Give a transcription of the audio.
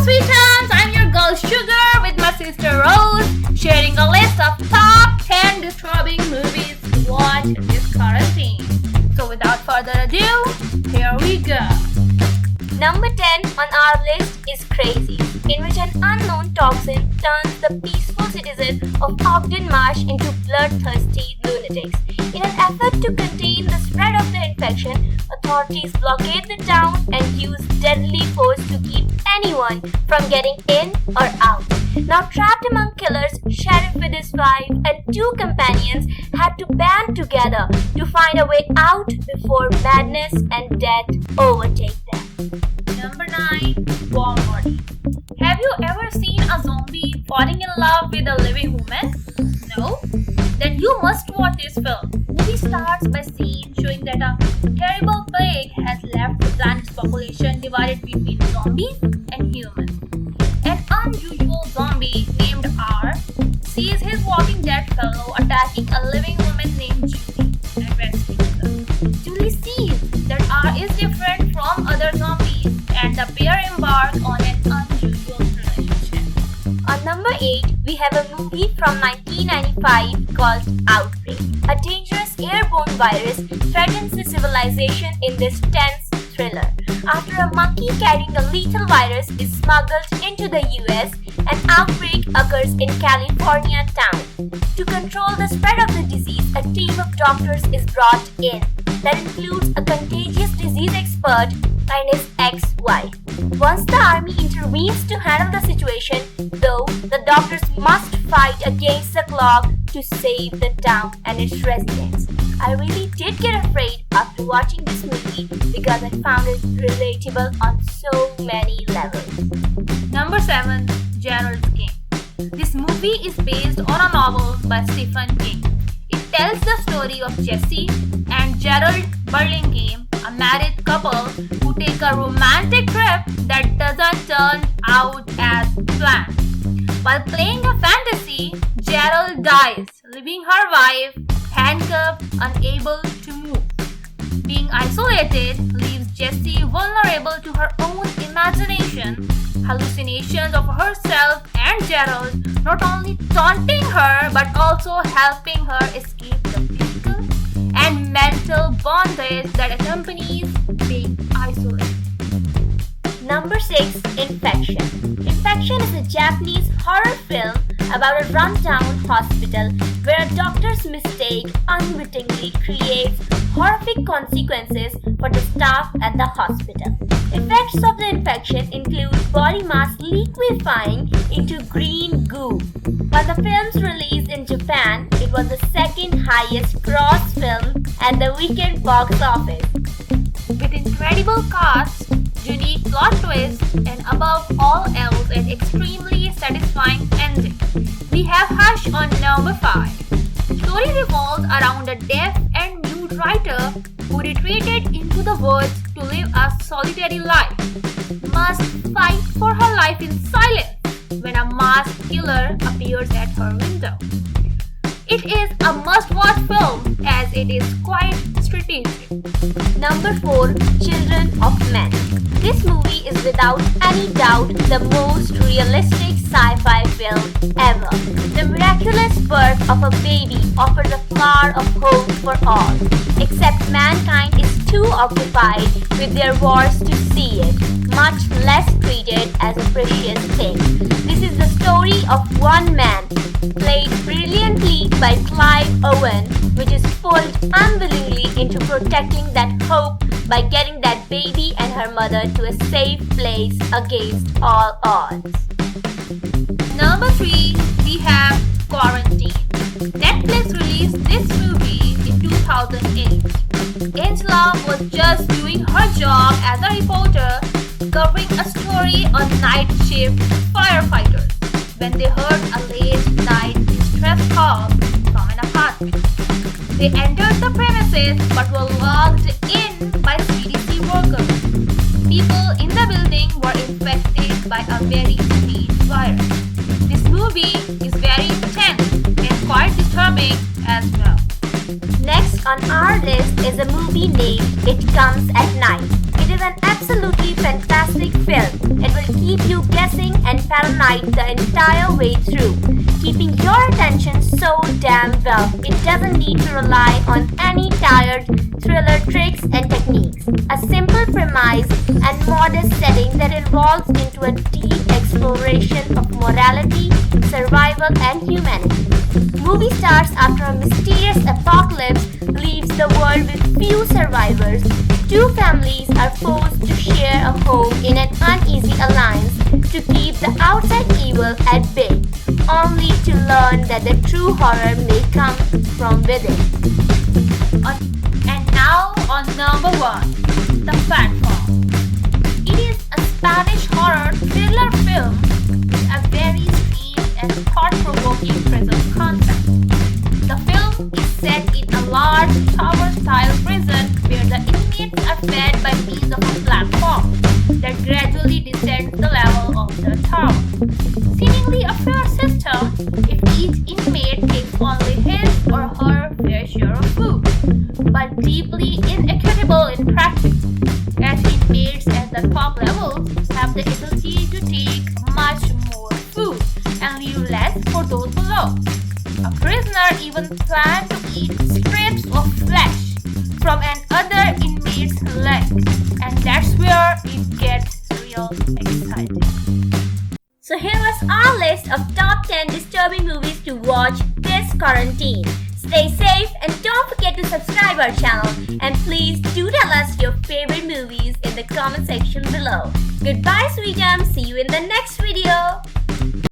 sweet times, I'm your girl Sugar with my sister Rose, sharing a list of top 10 disturbing movies to watch in this quarantine. So without further ado, here we go. Number 10 on our list is Crazies, in which an unknown toxin turns the peaceful citizens of Ogden Marsh into bloodthirsty lunatics. In an effort to contain the spread of the infection, authorities blockade the town and use deadly force to keep anyone from getting in or out. Now trapped among killers, Sheriff with his wife and two companions had to band together to find a way out before madness and death overtake them. Number 9. Warm Bodies. Have you ever seen a zombie falling in love with a living woman? No? Then you must watch this film. Movie starts by scene showing that a terrible plague has left the planet's population divided between zombies and humans. An unusual zombie named R sees his walking dead fellow attacking a living woman named Julie and rescues her. Julie sees that R is different from other zombies and the pair embark on an unusual relationship. On number 8, we have a movie from 1995 called Outbreak. A dangerous airborne virus threatens the civilization in this tense thriller. After a monkey carrying a lethal virus is smuggled into the US, an outbreak occurs in California town. To control the spread of the disease, a team of doctors is brought in. That includes a contagious disease expert and his ex-wife. Once the army intervenes to handle the situation, though, the doctors must fight against the clock to save the town and its residents. I really did get afraid after watching this movie because I found it relatable on so many levels. Number 7. Gerald's Game. This movie is based on a novel by Stephen King. It tells the story of Jesse and Gerald Burlingame, a married couple who take a romantic trip that doesn't turn out as planned. While playing a fantasy, Gerald dies, leaving her wife handcuffed, unable to move. Being isolated leaves Jessie vulnerable to her own imagination, hallucinations of herself and Gerald not only taunting her but also helping her escape the physical and mental bondage that accompanies being isolated. Number 6. Infection. Infection is a Japanese horror film about a rundown hospital where a doctor's mistake unwittingly creates horrific consequences for the staff at the hospital. Effects of the infection include body mass liquefying into green goo. While the film's release in Japan, it was the second highest gross film at the weekend box office. With incredible cast, unique plot twist, and above all else an extremely satisfying ending, we have Hush on number 5. Story revolves around a deaf and mute writer who retreated into the woods to live a solitary life, must fight for her life in silence when a masked killer appears at her window. It is a must-watch film as it is quite strategic. Number 4. Children of Men. This movie is without any doubt the most realistic sci-fi film ever. The miraculous birth of a baby offers a flower of hope for all, except mankind is too occupied with their wars to see it, much less treat it as a precious thing. This is the story of one man, played brilliantly by Clive Owen, which is pulled unwillingly into protecting that hope by getting that baby and her mother to a safe place against all odds. Number 3, we have Quarantine. Netflix released this movie in 2008. Angela was just doing her job as a reporter covering a story on night shift firefighters when they heard a late night distress call from an apartment. They entered the premises but were logged in by CDC workers. People in the building were infected by a very strange virus. This movie is very intense and quite disturbing as well. Next on our list is a movie named It Comes at Night. It is an absolutely fantastic film. It will keep you guessing and paranoid the entire way through, keeping your attention so damn well. It doesn't need to rely on any tired thriller tricks and techniques. A simple premise and modest setting that evolves into a deep exploration of morality, survival, and humanity. Movie starts after a mysterious apocalypse leaves the world with few survivors. Two families are forced to share a home in an uneasy alliance to keep the outside evil at bay, only to learn that the true horror may come from within. And now on number 1, The Platform. It is a Spanish horror thriller film with a very strange and thought-provoking prison concept. The film is set in a large tower-style prison where the inmates are fed by means of a platform that gradually descends the level of the tower. Seemingly a fair system if each inmate takes only his or her fair share of food, but deeply inequitable in practice, as inmates at the top levels have the ability to take much more food and leave less for those below. A prisoner even planned to eat strips of flesh from another inmate's leg, and that's where it gets real exciting. So here was our list of top 10 disturbing movies to watch this quarantine. Stay safe and don't forget to subscribe our channel, and please do tell us your favorite movies in the comment section below. Goodbye, sweetums. See you in the next video.